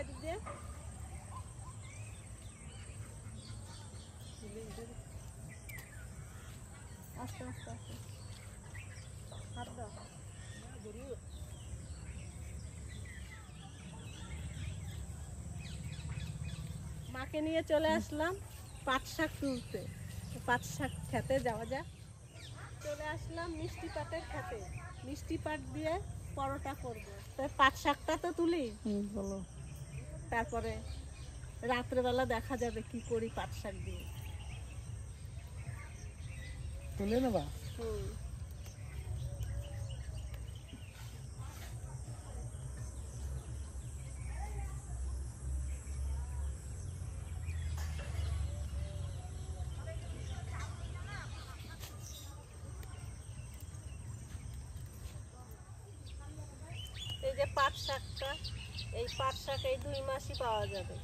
এদিক দিয়ে আস্তে আস্তে আস্তে হাত দাও। মাকে নিয়ে চলে আসলাম পাট শাক তুলতে। পাট শাক খেতে যাওয়া যাক। চলে আসলাম মিষ্টি পাটের খেতে। মিষ্টি পাট দিয়ে পরোটা করবো। তো পাট শাকটা তো তুলি, বলো, তারপরে রাত্রেবেলা দেখা যাবে কি করি পাট শাক দিয়ে। তুলে নেবা? এই যে পাট শাকটা, এই পাট শাক এই 2 মাসই পাওয়া যাবে।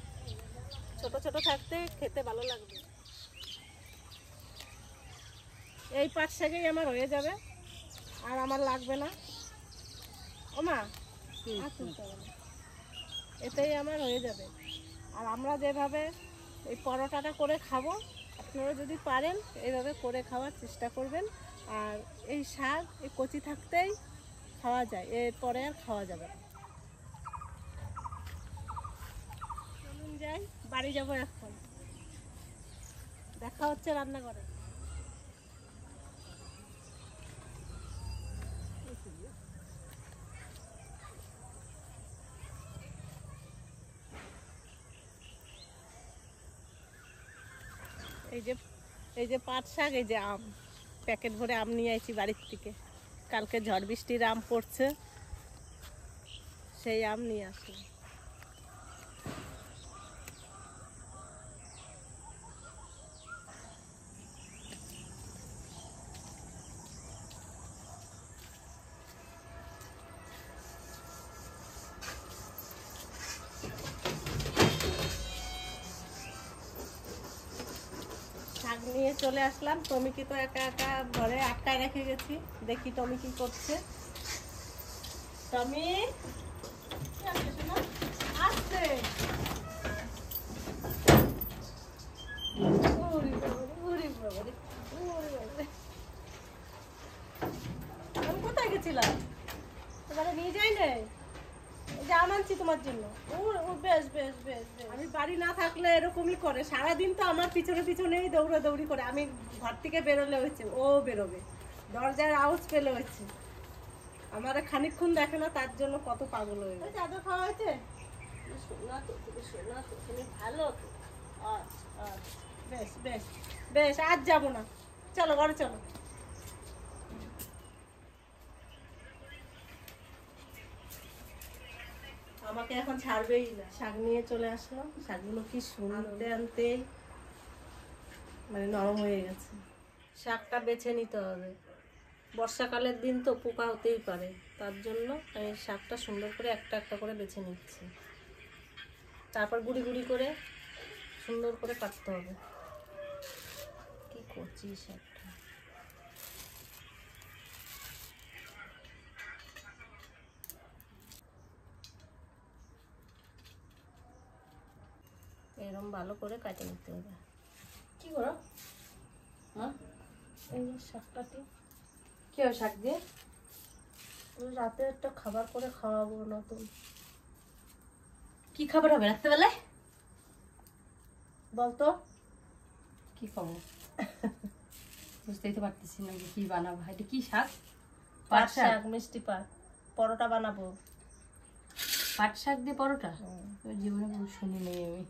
ছোট ছোট থাকতে খেতে ভালো লাগবে। এই পাট শাকেই আমার হয়ে যাবে, আর আমার লাগবে না। ও মা, এতেই আমার হয়ে যাবে। আর আমরা যেভাবে এই পরোটাটা করে খাবো, আপনারা যদি পারেন এইভাবে করে খাওয়ার চেষ্টা করবেন। আর এই শাক এই কচি থাকতেই খাওয়া যায়, এরপরে আর খাওয়া যাবে না। চলুন যাই, বাড়ি যাবো এখন। দেখা হচ্ছে রান্নাঘরে। এই যে পাট শাক, এই যে আম, প্যাকেট ভরে আম নিয়ে আইছি বাড়ির থেকে। কালকে ঝড় বৃষ্টির আম পড়ছে, সেই আম নিয়ে আসি। শাক নিয়ে চলে আসলাম। টমিকে তো একা একা ঘরে আটকায় রেখে গেছি। দেখি টমি কি করছে। টমি আসছে। আমি কোথায় গেছিলাম? এবারে নিয়ে যাই নাই, জাম আনছি তোমার জন্য। বেশ বেশ বেশ বেশ। আমি বাড়ি না থাকলে এরকমই করে, সারাদিন তো আমার পিছনে পিছনেই দৌড়াদৌড়ি করে। আমি ঘর থেকে বেরোলে হয়েছে ও বেরোবে, দরজার আওয়াজ পেলে হয়েছে। আমার খানিকক্ষণ দেখে না, তার জন্য কত পাগল হয়ে গেছে। চাদর খাওয়া হয়েছে? শোনা তো, তুমি শোনা তো, তুমি ভালো তো। আচ্ছা আচ্ছা, বেশ বেশ বেশ, আজ যাবো না, চলো ঘরে চলো। আমাকে এখন ছাড়বেই না। শাক নিয়ে চলে আসলাম। শাকগুলো কি সুন্দর, আনতেই মানে নরম হয়ে গেছে। শাকটা বেছে নিতে হবে, বর্ষাকালের দিন তো পোকা হতেই পারে, তার জন্য আমি শাকটা সুন্দর করে একটা একটা করে বেছে নিচ্ছি। তারপর গুঁড়ি গুঁড়ি করে সুন্দর করে কাটতে হবে। কি করছি শাকটা, এরকম ভালো করে কাটে নিতে হবে। কি করো? হ্যাঁ, এই শাকটাকে কি হয় শাক দিয়ে? রাতে একটা খাবার করে খাওয়াবো নতুন। কি খাবার হবে রাত্রেবেলায় বলতো? কি খাবো বুঝতেই তো পারতেছি না যে কি বানাবো। এটা কি শাক? পাট শাক, মিষ্টি পাট। পরোটা বানাবো। পাট শাক দিয়ে পরোটা? জীবনে শুনি নেই আমি।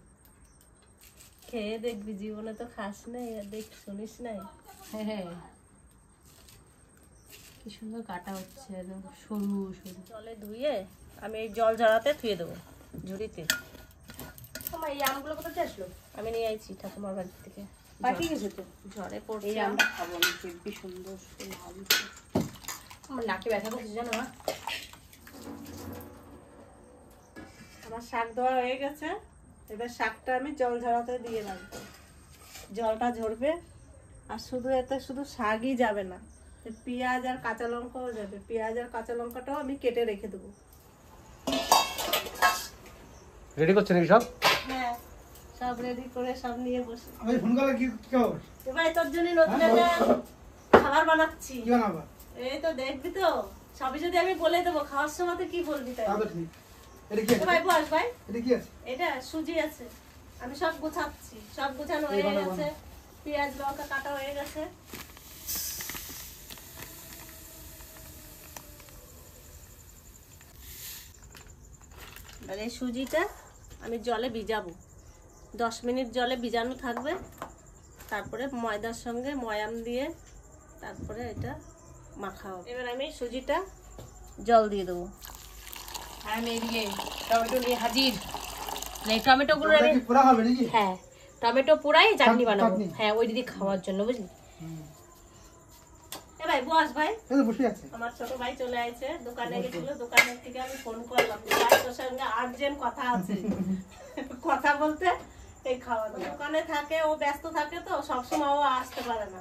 খেয়ে দেখবি, জীবনে তো খাস নাই আর দেখ শুনিস নাই। হ্যাঁ হ্যাঁ, কি সুন্দর কাটা হচ্ছে, একদম সরু সরু। জলে ধুয়ে আমি এই জল ঝরাতে ধুয়ে দেবো ঝুড়িতে। তোমার এই আমগুলো কোথা থেকে আসলো? আমি নিয়ে আইছি ঠাকুমার বাড়ি থেকে। পাঠিয়ে গেছে তো, ঝড়ে পড়ছে। এই আমটা খাবো আমি, দেখবি সুন্দর লাল। আমার নাকে ব্যথা করছে জানো না। আমার শাক দেওয়া হয়ে গেছে, এবার শাকটা আমি জল ঝরাতে দিয়ে রাখবো। জলটা ঝরবে, আর শুধু এতে শুধু শাকই যাবে না, পেঁয়াজ আর কাঁচা লঙ্কাও যাবে। পেঁয়াজ আর কাঁচা লঙ্কাটাও আমি কেটে রেখে দেবো। রেডি করছেন নাকি সব? হ্যাঁ সব রেডি করে সব নিয়ে বসে। আমি ফোন করলে কি খবর? এবার তোর জন্য নতুন একটা খাবার বানাচ্ছি। কি বানাবা? এই তো দেখবি তো, সবই যদি আমি বলে দেবো খাওয়ার সময় তো কি বলবি তাই? তা তো ঠিক। এটা কি আছে? ভাই বস ভাই, এটা কি আছে? এটা সুজি আছে, আমি সব গোছাচ্ছি, সব গোছানো হয়ে গেছে, পেঁয়াজ লঙ্কা কাটা হয়ে গেছে। এবার এই সুজিটা আমি জলে ভিজাবো, 10 মিনিট জলে ভিজানো থাকবে, তারপরে ময়দার সঙ্গে ময়াম দিয়ে তারপরে এটা মাখা হবে। এবার আমি সুজিটা জল দিয়ে দেবো। আর আমি এদিকে টমেটো নিয়ে হাজির। এই টমেটোগুলো এটা আমি কি পোড়া হবে নাকি? হ্যাঁ টমেটো পুরাই চাটনি বানাবো। চাটনি। হ্যাঁ ওই দিদি খাওয়ার জন্য বুঝলি। এ ভাই বস ভাই, এই তো বসে আছে। আমার ছোট ভাই চলে আসছে, দোকানে গেছিল, দোকানের থেকে আমি ফোন করলাম, ভাই তোর সঙ্গে আর্জেন্ট কথা আছে। কথা বলতে এই খাওয়া দাওয়া দোকানে থাকে, ও ব্যস্ত থাকে তো সবসময় ও আসতে পারে না,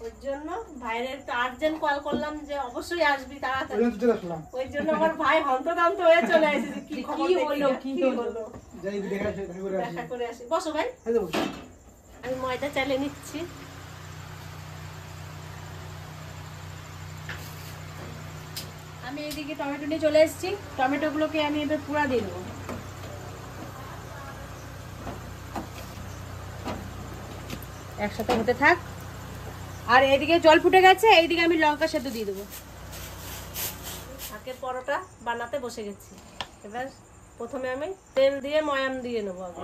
ওই জন্য ভাইয়ের একটু আর্জেন্ট কল করলাম যে অবশ্যই আসবি তাড়াতাড়ি। ওই চলে আসলাম। ওই জন্য আমার ভাই হন্তদন্ত হয়ে চলে আসছে যে কি খবর, কি দেখি হলো, না, কি কি হলো। হলো। যাই দেখা আছে দেখা করে আসি। দেখা করে আসি, বসো ভাই। এই তো বসে। আমি ময়দা চালিয়ে নিচ্ছি। আমি এদিকে টমেটো নিয়ে চলে এসেছি, টমেটোগুলোকে আমি এবার পুরা দিয়ে দেবো। একসাথে হতে থাক। আর এদিকে জল ফুটে গেছে, এইদিকে আমি লঙ্কা সেদ্ধ দিয়ে দেবো। আগে পরোটা বানাতে বসে গেছি, এবার প্রথমে আমি তেল দিয়ে ময়াম দিয়ে নেবো। আগে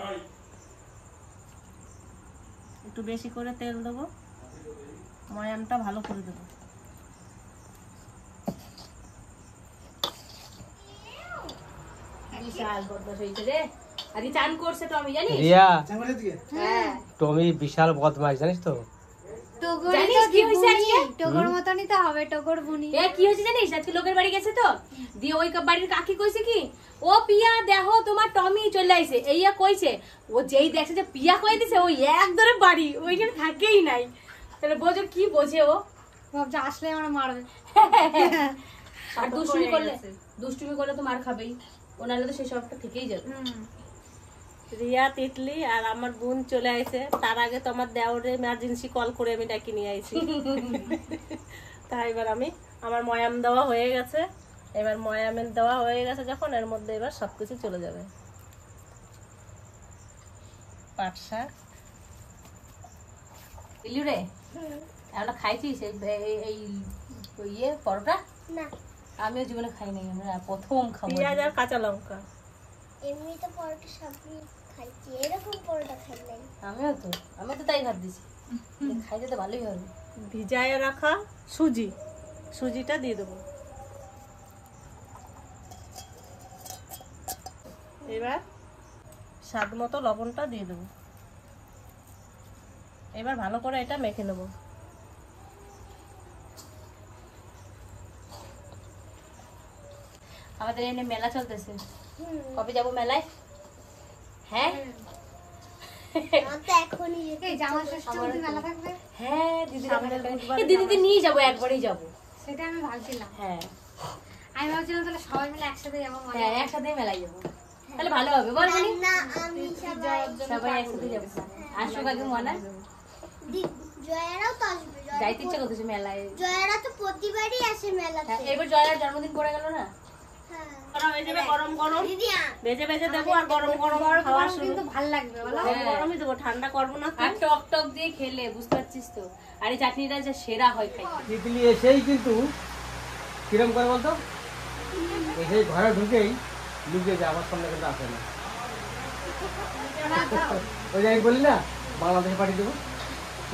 একটু বেশি করে তেল দেবো, ময়ামটা ভালো করে দেবো। বিশাল বদমাশ হয়েছে রে। আরে চান করছে টমি জানিস? রিয়া, চাঙ্গলের দিকে। হ্যাঁ টমি বিশাল বদমাশ জানিস তো? জানিস কি হয়েছে আজকে? টগর মতনই তো হবে, টগর বুনি। এ কি হয়েছে জানিস? আজকে লোকের বাড়ি গেছে তো, দিয়ে ওই বাড়ির কাকি কইছে কি, ও পিয়া দেখো তোমার টমি চলে আইছে। এইয়া কইছে, ও যেই দেখছে যে পিয়া কই দিছে, ওই এক ধরে বাড়ি ওইখানে থাকেই নাই। তাহলে বোঝো কি বোঝে ও। ভাবছে আসলে আমার মারবে। আর দুষ্টুমি করলে তো মার খাবেই, ও নাহলে তো সেই সবটা থেকেই যাবে। রিয়া, তিতলি আর আমার বোন চলে আইছে, তার আগে তো আমার দেওরে এমার্জেন্সি কল করে আমি ডাকি নিয়ে আইছি। তাই এবার আমার ময়াম দেওয়া হয়ে গেছে, এবার ময়ামের দেওয়া হয়ে গেছে যখন, এর মধ্যে এবার সবকিছু চলে যাবে। পাট শাক ইলু রে, আমরা খাইছিস এই ইয়ে পরোটা? না আমিও জীবনে খাই নাই, আমরা প্রথম খাবো। পেঁয়াজ আর কাঁচা লঙ্কা। এমনি তো পরোটা সবই খাইছি, এরকম পরোটা খাই নাই। আমিও তো তাই ভাব দিছি, খাইতে তো ভালোই হবে। ভিজায় রাখা সুজিটা দিয়ে দেবো। এবার স্বাদ মতো লবণটা দিয়ে দেবো। এবার ভালো করে এটা মেখে নেবো। আমাদের এখানে মেলা চলতেছে, কবে যাবো মেলায়? হ্যাঁ আমার তো এখনই এই জামা ষষ্ঠী অবধি মেলা থাকবে। হ্যাঁ দিদিকে নিয়ে যাবো, একবারই যাবো। সেটা আমি ভাবছিলাম, হ্যাঁ আমি ভাবছিলাম তাহলে সবাই মিলে একসাথে যাবো। হ্যাঁ একসাথে মেলায় যাবো, তাহলে ভালো হবে বল বলি। না আমি সবাই একসাথে যাবো, আসুক আগে মনে জয়ারাও তো আসবে। যাইতে ইচ্ছে করতেছে মেলায়। জয়ারা তো প্রতিবারই আসে মেলাতে। হ্যাঁ, এবার জয়ার জন্মদিন পড়ে গেল না, গরম হয়ে যাবে, গরম গরম দিদি ভেজে ভেজে দেবো, আর গরম গরম খাওয়া শুরু। কিন্তু ভালো লাগবে বলো। গরম গরমই দেবো, ঠান্ডা করবো না তো। আর টক টক দিয়ে খেলে বুঝতে পারছিস তো। আর এই চাটনিটা যে সেরা হয় খাই। তিতলি এসেই কিন্তু কিরম করে বলতো, এসেই ঘরে ঢুকেই লুকিয়ে যায়, আমার সামনে কিন্তু আসে না। ওই যে আমি বলি না বাংলাদেশে পাঠিয়ে দেবো,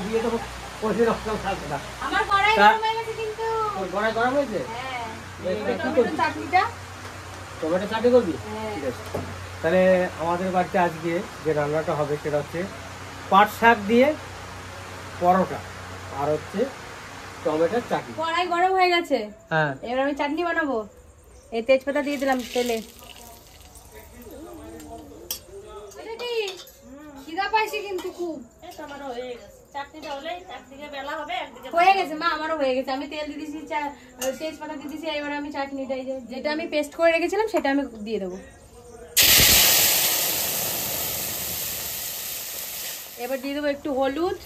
দিয়ে তো ওই রকম থাকবে না। আমার কড়াই গরম হয়ে গেছে কিন্তু। তোর গড়াই গরম হয়েছে? হ্যাঁ এটা কি করবি? চাটনিটা টমেটো চাটনি করবি? ঠিক আছে, তাহলে আমাদের বাড়িতে আজকে যে রান্নাটা হবে সেটা হচ্ছে পাট শাক দিয়ে পরোটা আর হচ্ছে টমেটোর চাটনি। কড়াই গরম হয়ে গেছে, হ্যাঁ এবার আমি চাটনি বানাবো। এই তেজপাতা দিয়ে দিলাম তেলে। খিদা পাইছে কিন্তু খুব। এই তো আমারও হয়ে গেছে, চাটনিটা হলে একদিকে বেলা হবে, একদিকে হয়ে গেছে মা, আমারও হয়ে গেছে। আমি তেল দিয়ে দিয়েছি, তেজপাতা দিয়ে দিয়েছি। এবার আমি চাটনিটা যেটা আমি পেস্ট করে রেখেছিলাম সেটা আমি দিয়ে দেবো। এবার দিয়ে দেবো একটু হলুদ,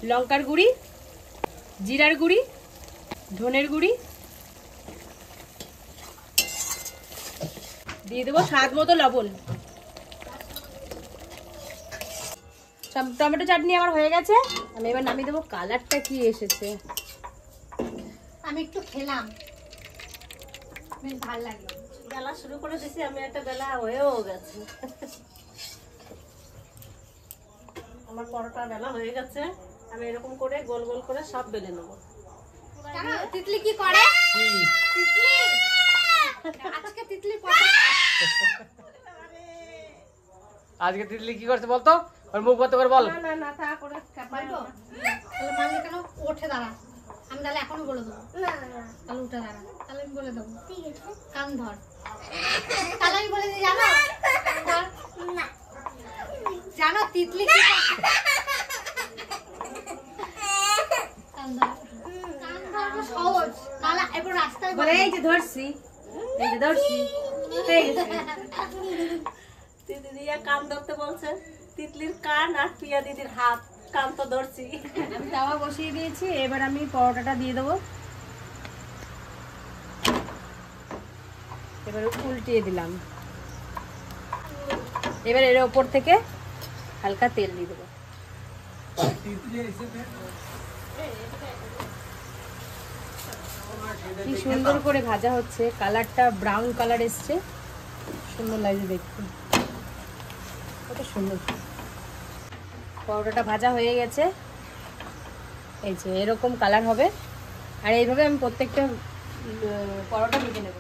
লঙ্কার গুঁড়ি, জিরার গুঁড়ি, ধনের গুঁড়ি, দিয়ে দেবো স্বাদ মতো লবণ। টমেটো চাটনি আমার হয়ে গেছে, আমি এবার নামিয়ে দেবো। কালারটা কি এসেছে, আমি একটু খেলাম, বেশ ভালো লাগলো। বেলা শুরু করে দিছি আমি, একটা বেলা হয়েও গেছে। আমার পরোটা বেলা হয়ে গেছে, আমি এরকম করে গোল গোল করে সব বেলে নেবো। জানো তিতলি কি করে? তিতলি আজকে তিতলি পরোটা আজকে তিতলি কি করছে বলতো, ওর মুখ বন্ধ করে বল। না না না, তা করে বলবো? তাহলে মানলে কেন ওঠে দাঁড়া, আমি তাহলে এখনো বলে দেবো। তাহলে উঠে দাঁড়া, তাহলে আমি বলে দেবো। ঠিক আছে, কান ধর, তাহলে আমি বলে দিই। জানো ধর। না জানো তিতলি কি করে? কান ধর, কান ধর সহজ। তাহলে এবার রাস্তায় বলে এই যে ধরছি, এই যে ধরছি, হয়ে গেছে। দিদি দিয়া কান ধরতে বলছে, তিতলির কান আর পিয়া দিদির হাত, কান তো ধরছি। আমি তাওয়া বসিয়ে দিয়েছি, এবার আমি পরোটাটা দিয়ে দেবো। এবার উল্টিয়ে দিলাম। এবার এর ওপর থেকে হালকা তেল দিয়ে দেবো। কি সুন্দর করে ভাজা হচ্ছে, কালারটা ব্রাউন কালার এসছে, সুন্দর লাগছে দেখতে, কত সুন্দর। পরোটাটা ভাজা হয়ে গেছে, এই যে এরকম কালার হবে। আর এইভাবে আমি প্রত্যেকটা পরোটা ভেজে নেবো।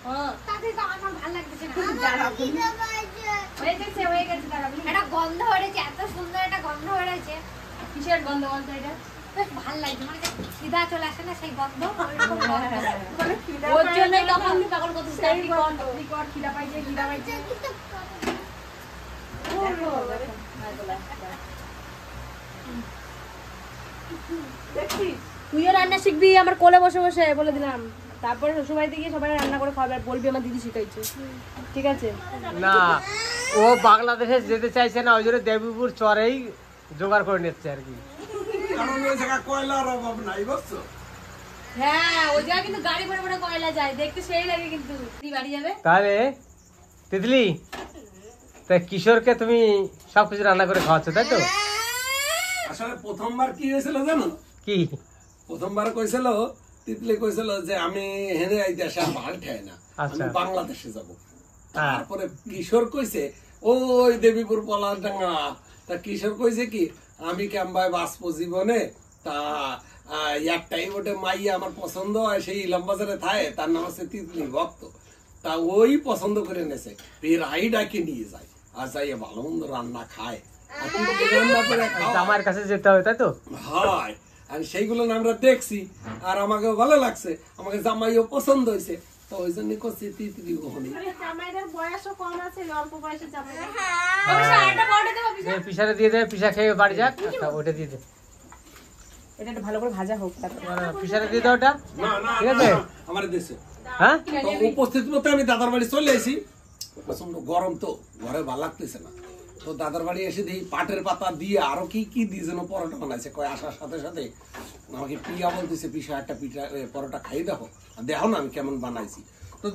হ্যাঁ, তাদের তো আমার ভালো লাগছে না। হয়ে গেছে, হয়ে গেছে। একটা গন্ধ বেড়েছে, এত সুন্দর একটা গন্ধ বেড়েছে। কিসের গন্ধ বলতো এটা? বেশ ভালো লাগছে, মানে খিদা চলে আসে না সেই গন্ধ। ওর জন্যই তখন আমি পাগল করতেছি, আপনি কর, আপনি কর, খিদা পাইছে, খিদা পাইছে। দেখছিস তুইও রান্না শিখবি আমার কোলে বসে বসে, বলে দিলাম। তারপরে শ্বশুরবাড়িতে গিয়ে সবাই রান্না করে খাওয়াবে, আর বলবি আমার দিদি শিখাইছে, ঠিক আছে? না, ও বাংলাদেশে যেতে চাইছে না, ওই জন্য দেবীপুর চরেই জোগাড় করে নিচ্ছে আর কি। হ্যাঁ, ওই জায়গায় কিন্তু গাড়ি ভরে ভরে কয়লা যায়, দেখতে সেই লাগে। কিন্তু তুই বাড়ি যাবে। তাহলে তিতলি, তাই কিশোরকে তুমি সবকিছু রান্না করে খাওয়াচ্ছ, তাই তো? আসলে প্রথমবার কি হয়েছিল জানো? কি প্রথমবার কইছিল, তিতলি কইছিল যে আমি হেনে আইতে আসে আর ভাড় ঠাই না, আচ্ছা। আমি বাংলাদেশে যাব। হ্যাঁ। তারপরে কিশোর কইছে ওই দেবীপুর পলাশডাঙ্গা। তা কিশোর কইছে কি, আমি ক্যাম্বায় বাঁচবো জীবনে, তা একটাই ওটা মাইয়া আমার পছন্দ হয়, সেই ইলাম বাজারে থাকে, তার নাম হচ্ছে তিতলি ভক্ত। তা ওই পছন্দ করে নেছে, রাই ডাকে নিয়ে যায়, আর যাইয়া ভালো মন্দ রান্না খায়, আর তিতলি রান্না করে খাওয়ায়। আমার কাছে যেতে হবে, তাই তো? হয়, আর সেইগুলো না আমরা দেখছি, আর আমাকে ভালো লাগছে, আমাকে জামাইও পছন্দ হয়েছে, তো ওই জন্য করছি তিতলি ওখানে। জামাইদের বয়সও কম আছে, অল্প বয়সে জামাই। পিসারে দিয়ে দেবে, পিসা খেয়ে বাড়ি যাক। আচ্ছা, ওটা দিয়ে দে, এটা একটু ভালো করে ভাজা হোক তারপরে। পিসারে দিয়ে দাও ওটা। না না ঠিক আছে? না, আমার দেশে হ্যাঁ, তো উপস্থিত মতো আমি দাদার বাড়ি চলে আসি, প্রচন্ড গরম তো, ঘরে ভালো লাগতেছে না, তো দাদার বাড়ি এসে দেখি পাটের পাতা দিয়ে আরো কি কি দিয়ে যেন পরোটা বানাইছে। কয় আসার সাথে সাথে আমাকে পিয়া বলতেছে, পিসা একটা পরোটা খাই দেখো, আর দেখো না আমি কেমন বানাইছি। তো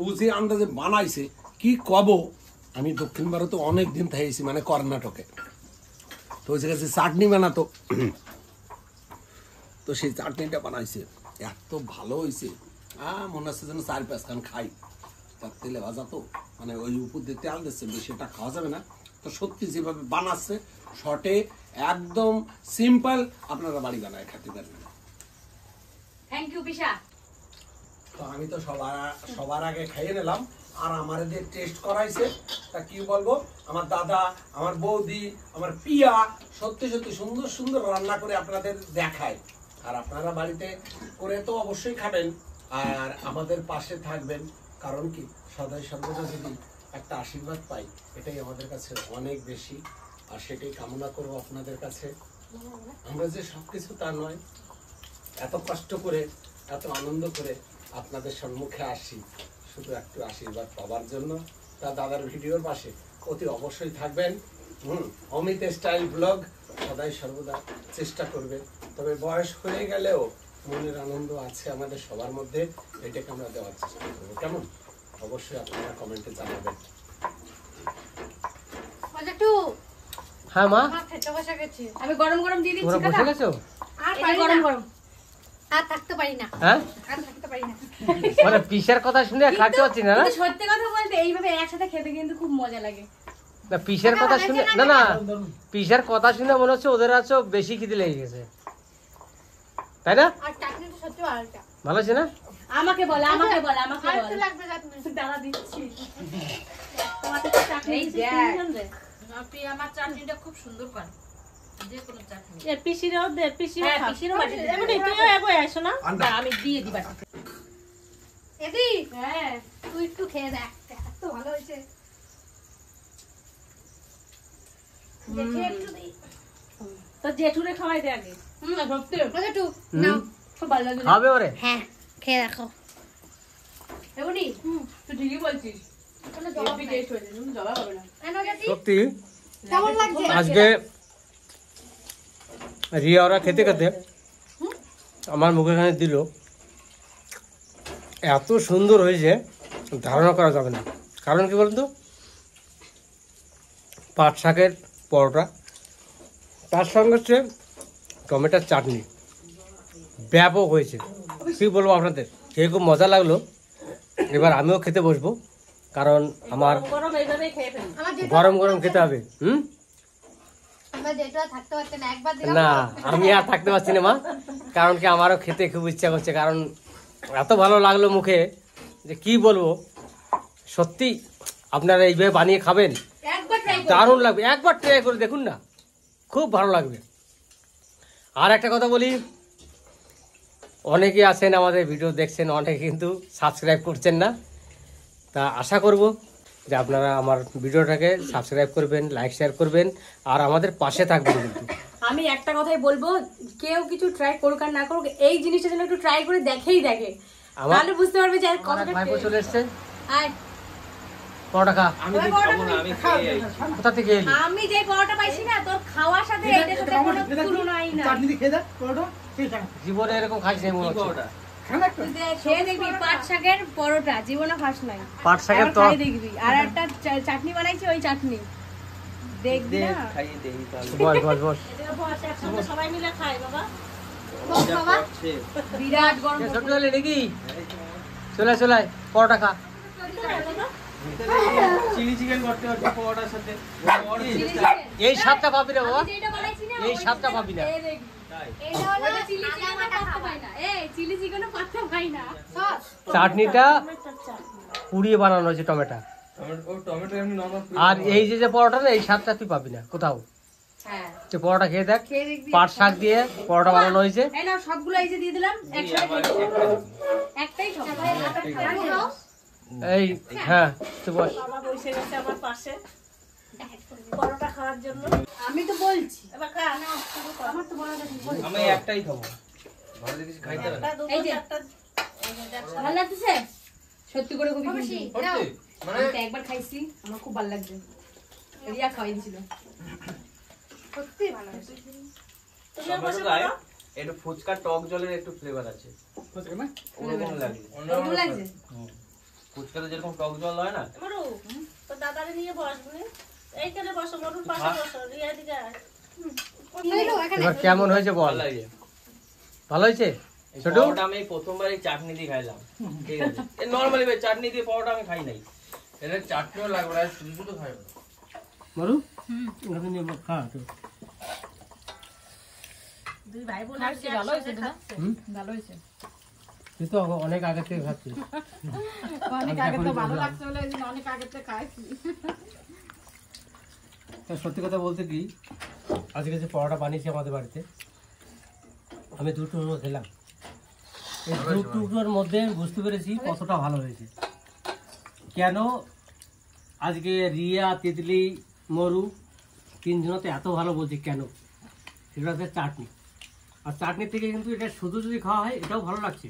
ও যে আন্দাজে বানাইছে কি কব, আমি দক্ষিণ ভারতে অনেক দিন থাইছি, মানে কর্ণাটকে। তো ওই জায়গায় যে চাটনি বানাতো, তো সেই চাটনিটা বানাইছে, এত ভালো হয়েছে, মনে হচ্ছে যেন 4-5 খান খাই। তার তেলে ভাজা তো, মানে ওই উপর দিয়ে তেল দিচ্ছে, বেশিটা খাওয়া যাবে না। তো সত্যি যেভাবে বানাচ্ছে শর্টে একদম সিম্পল, আপনারা বাড়ি বানায় খেতে পারবেন। থ্যাংক ইউ পিসা। তো আমি তো সবার আগে খাইয়ে নিলাম, আর আমার যে টেস্ট করাইছে তা কি বলবো, আমার দাদা, আমার বৌদি, আমার পিয়া সত্যি সত্যি সুন্দর সুন্দর রান্না করে আপনাদের দেখায়। আর আপনারা বাড়িতে করে তো অবশ্যই খাবেন, আর আমাদের পাশে থাকবেন। কারণ কি, সদাই সর্বদা যদি একটা আশীর্বাদ পাই, এটাই আমাদের কাছে অনেক বেশি, আর সেটাই কামনা করবো আপনাদের কাছে। আমরা যে সবকিছু তা নয়, এত কষ্ট করে, এত আনন্দ করে আপনাদের সম্মুখে আসি শুধু একটু আশীর্বাদ পাওয়ার জন্য। তা দাদার ভিডিওর পাশে অতি অবশ্যই থাকবেন, অমিত স্টাইল ব্লগ সদাই সর্বদা চেষ্টা করবে। তবে বয়স হয়ে গেলেও মনের আনন্দ আছে আমাদের সবার মধ্যে, এটাকে আমরা দেওয়ার চেষ্টা করবো। কেমন? অবশ্যই আপনারা কমেন্টে জানাবেন। একটু হ্যাঁ মা, আমার খেতে বসে গেছি, আমি গরম গরম দিয়ে তোমরা দিচ্ছি বসে কাকা। গেছো? আর এই যে পারি গরম না, গরম। আর থাকতে পারি না, হ্যাঁ, আর থাকতে পারি না। মানে পিসের কথা শুনে খাইতে পারছি না। না কিন্তু সত্যি কথা বলতে এইভাবে একসাথে খেতে কিন্তু খুব মজা লাগে। না, পিসের কথা শুনে না, না পিসের কথা শুনে মনে হচ্ছে ওদের আছো বেশি খিদে লেগে গেছে, তাই না? আর চাটনিটা সত্যি ভালোটা। ভালো আছে না? আমাকে বল, আমাকে বল, আমাকে আর বল। একটু লাগবে চাটনি। দাঁড়া দিচ্ছি। তোমাদের তো চাকরি এই দিচ্ছি, দেখ। তিনজন রে। আমার চাটনিটা খুব সুন্দর করে, যে কোনো চাটনি। এ পিসিরাও দে, পিসিও হ্যাঁ, খা। পিসিরও বাটি দে। এমনি তুইও এগোয় আসো না। দাঁড়া, আমি দিয়ে দিবা। এদি হ্যাঁ, তুই একটু খেয়ে দেখ, এত ভালো হয়েছে। দেখি একটু দিই। তো জেঠুরে খাওয়াই দে আগে। সত্যি আচ্ছা, একটু নাও। খুব ভালো লাগে। খাবে ওরে? হ্যাঁ, খেয়ে দেখো। এমনি তুই ঠিকই বলছিস, কোনো জবাব হেভি নেই। টেস্ট হয়েছে, তুমি জবাব হবে না। এনো গেছি। সত্যি কেমন লাগছে? আজকে রিয়া ওরা খেতে খেতে আমার মুখে এখানে দিল, এত সুন্দর হয়েছে ধারণা করা যাবে না। কারণ কি বলুন তো, পাট শাকের পরোটা, তার সঙ্গে হচ্ছে টমেটোর চাটনি, ব্যাপক হয়েছে। কী বলবো আপনাদের, খেয়ে খুব মজা লাগলো। এবার আমিও খেতে বসবো, কারণ আমার গরম গরম এইভাবেই খেয়ে ফেলি। আমার যেটা গরম গরম খেতে হবে। আমরা যেটা থাকতে পারছে না, একবার দিলাম। না, আমি আর থাকতে পারছি না মা, কারণ কি আমারও খেতে খুব ইচ্ছা করছে। কারণ এত ভালো লাগলো মুখে যে কি বলবো। সত্যি আপনারা এইভাবে বানিয়ে খাবেন, একবার ট্রাই করো। দারুণ লাগবে। একবার ট্রাই করে দেখুন না, খুব ভালো লাগবে। আর একটা কথা বলি, অনেকে আছেন আমাদের ভিডিও দেখছেন, অনেকে কিন্তু সাবস্ক্রাইব করছেন না। তা আশা করব যে আপনারা আমার ভিডিওটাকে সাবস্ক্রাইব করবেন, লাইক শেয়ার করবেন, আর আমাদের পাশে থাকবেন কিন্তু। আমি একটা কথাই বলবো, কেউ কিছু ট্রাই করুক আর না করুক, এই জিনিসটা যেন একটু ট্রাই করে দেখেই দেখে, আমার তাহলে বুঝতে পারবে যে আর আমার এক কতটা ভাইপো taste। চলে এসছে, আয়, পরোটা খা। আমি ঠিক খাবো না, আমি খেয়ে আইছি। কোথা থেকে এলি? আমি যে পরোটা পাইছি না, তোর খাওয়ার সাথে এটার সাথে কোনো তুলনাই না। চাটনি দিয়ে খেয়ে দেখ পরোটা, খেয়ে খা। জীবনে এরকম খাইছে মনে কি হচ্ছে। ওটা? খা না একটু। তুই খেয়ে দেখবি পাট শাকের পরোটা, জীবনে ফার্স্ট নাই। পাট শাকের একবার টক। খাই দেখবি। আর একটা চাটনি বানাইছি, ওই চাটনি দেখবি দে, না। খাইয়ে দেই তাহলে। বস বস বস। এদিকে বস, একসঙ্গে সবাই মিলে খাই বাবা। মজা করছে। বিরাট গরম। ছোট ছেলে নাকি? চলে চলে আয়, পরোটা খা। চিলি চিকেন করতে হচ্ছে পরোটার সাথে। Chilli chicken. এই স্বাদটা পাবি না বাবা, আমি যেটা বানাইছি না, এই ওই স্বাদটা পাবি না। খেয়ে দেখবি। তাই? এটা হলো ওটা চিলি আদা চিকেনও বাটা পাত্তা খাবার। পাই না। এই চিলি চিকেনও পাত্তা পাই না। সস। চাটনিটা পুড়িয়ে বানানো হয়েছে টমেটো, ও টমেটো এমনি নরমাল। আর এই যে যে পরোটা না, এই স্বাদটা তুই পাবি না কোথাও। হ্যাঁ, যে পরোটা খেয়ে দেখ, খেয়ে দেখবি। পাট শাক দিয়ে পরোটা বানানো হয়েছে। এই নাও, সবগুলো এই যে দিয়ে দিলাম, একসাথে আমার খেয়ে একটা নিও। একটাই খাও। একটু খাও। এই হ্যাঁ, তুই বস। বাবা বসে গেছে আমার পাশে পরোটা খাওয়ার জন্য। আমি তো বলছি, এবার খা। আমার তো বড় কথা। আমি একটাই খাবো। ভালো দেখেছি খাইতে হবে। একটা, দুটো, এই যে। চারটা। এই যে দেখ, ভালো লাগতেছে? সত্যি করে কবি খুশি, কিন্তু। নাও। সত্যি? মানে আমি তো একবার খাইছি, আমার খুব ভালো লাগছে। রিয়া খাওয়াই দিছিল। সত্যি ভালো হয়েছে। তুমিও বসে টমেটো গায়ে পড়ো। একটু ফুচকা টক জলের একটু ফ্লেভার আছে। হচ্ছে না? ওরকম লাগে। কেমন লাগছে? ফুচকাতে যেরকম টক জল হয় না, মরু, তো দাদারে নিয়ে বসবি। এইখানে বসো, মরুর পাশে বসো, রিয়া দিকে আয়। এই লো, এখানে। এবার কেমন হয়েছে বল? ভালো লাগে। ভালো হয়েছে এই ছোট? পরোটা আমি প্রথমবার এই চাটনি দিয়ে খাইলাম। ঠিক আছে, নর্মালি চাটনি দিয়ে পরোটা আমি খাই নাই। এটা চাটনিও লাগবে না, শুধু শুধু খাইবো। মরু এখানে নিয়ে খা তুই। দুই ভাই বোন আসছে, একসঙ্গে খাচ্ছে। ভালো হয়েছে। তুই তো অনেক আগে থেকে খাচ্ছিস। অনেক আগে তো ভালো লাগছে বলে ওই দিন অনেক আগে থেকে খাইছি। তা সত্যি কথা বলতে কি, আজকে যে পরোটা বানিয়েছি আমাদের বাড়িতে, আমি দুটো খেলাম। এই দুটোর মধ্যে বুঝতে পেরেছি কতটা ভালো হয়েছে। কেন আজকে রিয়া, তিতলি, মরু তিনজনতে এত ভালো বলছি কেন, সেটা হচ্ছে চাটনি। আর চাটনির থেকে কিন্তু এটা শুধু যদি খাওয়া হয় এটাও ভালো লাগছে,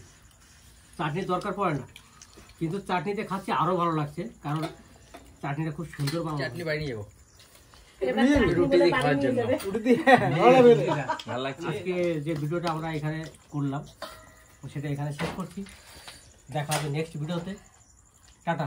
চাটনির দরকার পড়ে না। কিন্তু চাটনিতে খাচ্ছি আরও ভালো লাগছে, কারণ চাটনিটা খুব সুন্দর বানানো। চাটনি বানিয়ে যাবো। এবার চাটনি রুটি বলে দিয়ে বাড়ি খাওয়ার নিয়ে জন্য। যাবে। উঠে দিয়ে ভালো বেরো। ভালো লাগছে আজকে যে ভিডিওটা আমরা এখানে করলাম সেটা এখানে শেষ করছি। দেখা হবে নেক্সট ভিডিওতে। টাটা।